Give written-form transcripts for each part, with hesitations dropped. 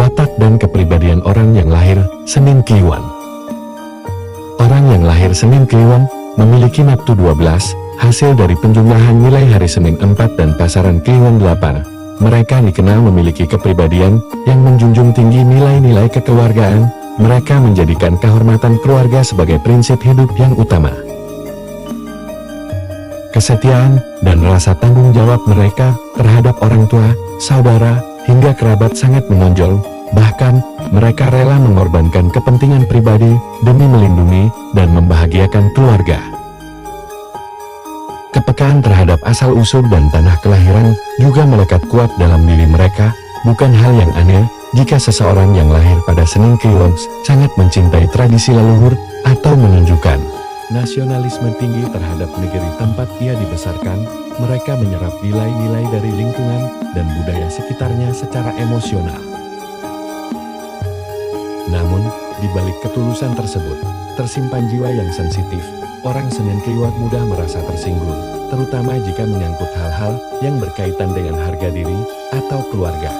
watak dan kepribadian orang yang lahir Senin Kliwon. Orang yang lahir Senin Kliwon memiliki nafsu 12, hasil dari penjumlahan nilai hari Senin 4 dan pasaran Kliwon 8. Mereka dikenal memiliki kepribadian yang menjunjung tinggi nilai-nilai kekeluargaan. Mereka menjadikan kehormatan keluarga sebagai prinsip hidup yang utama. Kesetiaan dan rasa tanggung jawab mereka terhadap orang tua, saudara, hingga kerabat sangat menonjol. Bahkan, mereka rela mengorbankan kepentingan pribadi demi melindungi dan membahagiakan keluarga. Kepekaan terhadap asal-usul dan tanah kelahiran juga melekat kuat dalam diri mereka. Bukan hal yang aneh jika seseorang yang lahir pada Senin Kliwon sangat mencintai tradisi leluhur atau menunjukkan nasionalisme tinggi terhadap negeri tempat ia dibesarkan. Mereka menyerap nilai-nilai dari lingkungan dan budaya sekitarnya secara emosional. Namun, di balik ketulusan tersebut, tersimpan jiwa yang sensitif. Orang Senin Kliwon mudah merasa tersinggung, terutama jika menyangkut hal-hal yang berkaitan dengan harga diri atau keluarga.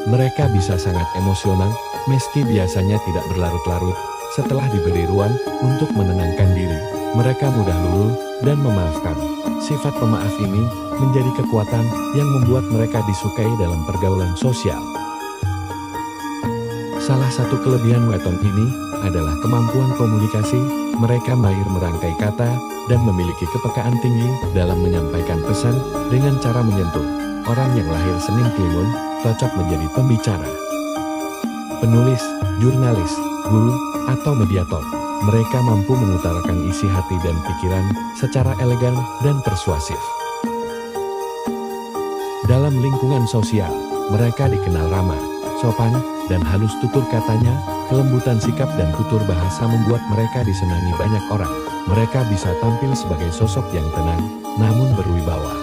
Mereka bisa sangat emosional, meski biasanya tidak berlarut-larut. Setelah diberi ruang untuk menenangkan diri, mereka mudah luluh dan memaafkan. Sifat pemaaf ini menjadi kekuatan yang membuat mereka disukai dalam pergaulan sosial. Salah satu kelebihan weton ini adalah kemampuan komunikasi. Mereka mahir merangkai kata dan memiliki kepekaan tinggi dalam menyampaikan pesan dengan cara menyentuh. Orang yang lahir Senin Kliwon cocok menjadi pembicara, penulis, jurnalis, guru, atau mediator. Mereka mampu mengutarakan isi hati dan pikiran secara elegan dan persuasif. Dalam lingkungan sosial, mereka dikenal ramah, sopan, dan halus tutur katanya. Kelembutan sikap dan tutur bahasa membuat mereka disenangi banyak orang. Mereka bisa tampil sebagai sosok yang tenang, namun berwibawa.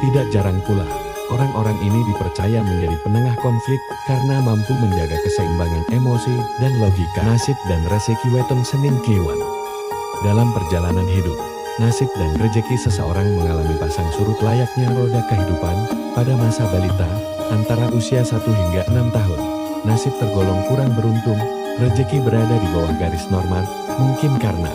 Tidak jarang pula, orang-orang ini dipercaya menjadi penengah konflik karena mampu menjaga keseimbangan emosi dan logika. Nasib dan rezeki weton Senin Kliwon. Dalam perjalanan hidup, nasib dan rezeki seseorang mengalami pasang surut layaknya roda kehidupan. Pada masa balita, antara usia 1 hingga 6 tahun, nasib tergolong kurang beruntung, rezeki berada di bawah garis normal, mungkin karena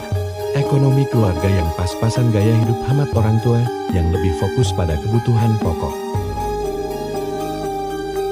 ekonomi keluarga yang pas-pasan gaya hidup hemat orang tua yang lebih fokus pada kebutuhan pokok.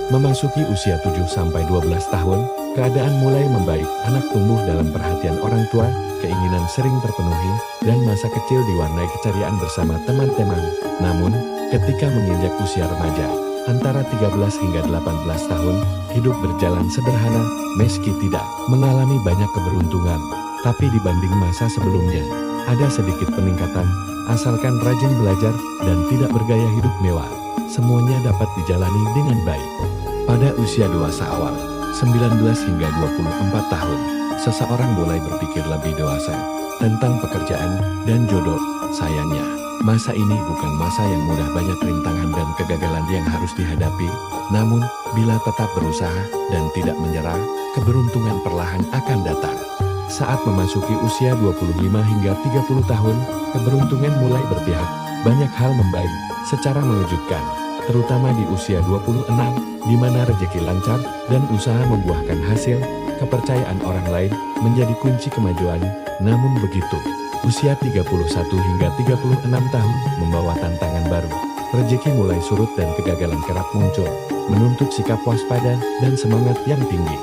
Memasuki usia 7-12 tahun, keadaan mulai membaik. Anak tumbuh dalam perhatian orang tua, keinginan sering terpenuhi, dan masa kecil diwarnai keceriaan bersama teman-teman. Namun, ketika menginjak usia remaja, antara 13 hingga 18 tahun, hidup berjalan sederhana, meski tidak mengalami banyak keberuntungan. Tapi dibanding masa sebelumnya, ada sedikit peningkatan, asalkan rajin belajar dan tidak bergaya hidup mewah. Semuanya dapat dijalani dengan baik. Pada usia dewasa awal, 19 hingga 24 tahun, seseorang mulai berpikir lebih dewasa tentang pekerjaan dan jodoh. Sayangnya, masa ini bukan masa yang mudah, banyak rintangan dan kegagalan yang harus dihadapi. Namun, bila tetap berusaha dan tidak menyerah, keberuntungan perlahan akan datang. Saat memasuki usia 25 hingga 30 tahun, keberuntungan mulai berpihak. Banyak hal membaik secara mengejutkan, terutama di usia 26, di mana rezeki lancar dan usaha membuahkan hasil. Kepercayaan orang lain menjadi kunci kemajuan. Namun begitu, usia 31 hingga 36 tahun membawa tantangan baru. Rezeki mulai surut dan kegagalan kerap muncul, menuntut sikap waspada dan semangat yang tinggi.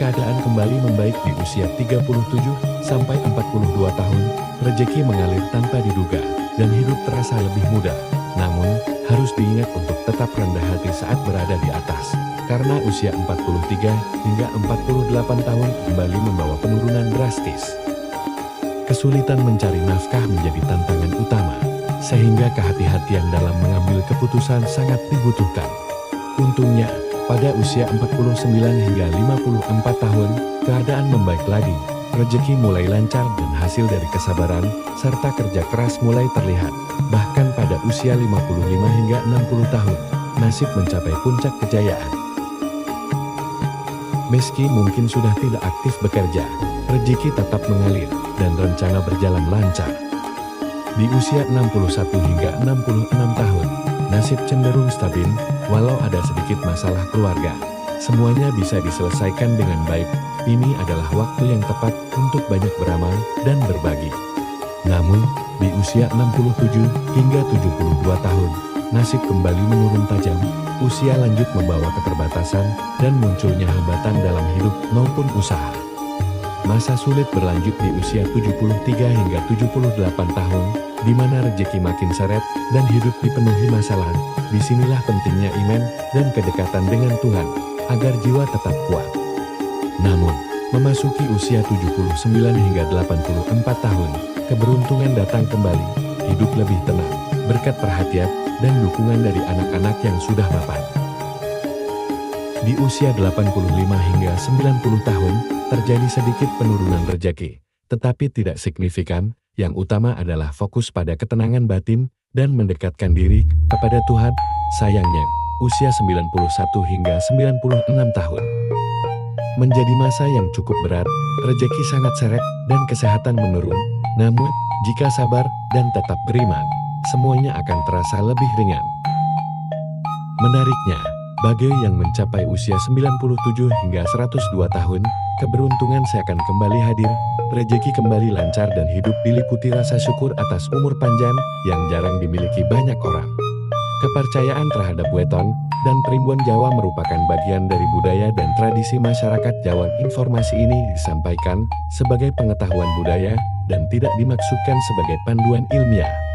Keadaan kembali membaik di usia 37 sampai 42 tahun, rezeki mengalir tanpa diduga, dan hidup terasa lebih mudah. Namun, harus diingat untuk tetap rendah hati saat berada di atas, karena usia 43 hingga 48 tahun kembali membawa penurunan drastis. Kesulitan mencari nafkah menjadi tantangan utama, sehingga kehati-hatian dalam mengambil keputusan sangat dibutuhkan. Untungnya, pada usia 49 hingga 54 tahun, keadaan membaik lagi. Rezeki mulai lancar dan hasil dari kesabaran serta kerja keras mulai terlihat. Bahkan pada usia 55 hingga 60 tahun, nasib mencapai puncak kejayaan. Meski mungkin sudah tidak aktif bekerja, rezeki tetap mengalir dan rencana berjalan lancar. Di usia 61 hingga 66 tahun, Nasib cenderung stabil, walau ada sedikit masalah keluarga. Semuanya bisa diselesaikan dengan baik. Ini adalah waktu yang tepat untuk banyak beramal dan berbagi. Namun, di usia 67 hingga 72 tahun, nasib kembali menurun tajam. Usia lanjut membawa keterbatasan dan munculnya hambatan dalam hidup maupun usaha. Masa sulit berlanjut di usia 73 hingga 78 tahun, di mana rejeki makin seret dan hidup dipenuhi masalah. Disinilah pentingnya iman dan kedekatan dengan Tuhan, agar jiwa tetap kuat. Namun, memasuki usia 79 hingga 84 tahun, keberuntungan datang kembali, hidup lebih tenang, berkat perhatian dan dukungan dari anak-anak yang sudah mapan. Di usia 85 hingga 90 tahun, terjadi sedikit penurunan rejeki, tetapi tidak signifikan. Yang utama adalah fokus pada ketenangan batin dan mendekatkan diri kepada Tuhan. Sayangnya, usia 91 hingga 96 tahun menjadi masa yang cukup berat, rejeki sangat seret dan kesehatan menurun. Namun, jika sabar dan tetap beriman, semuanya akan terasa lebih ringan. Menariknya, bagi yang mencapai usia 97 hingga 102 tahun, keberuntungan seakan kembali hadir, rejeki kembali lancar dan hidup diliputi rasa syukur atas umur panjang yang jarang dimiliki banyak orang. Kepercayaan terhadap weton dan primbon Jawa merupakan bagian dari budaya dan tradisi masyarakat Jawa. Informasi ini disampaikan sebagai pengetahuan budaya dan tidak dimaksudkan sebagai panduan ilmiah.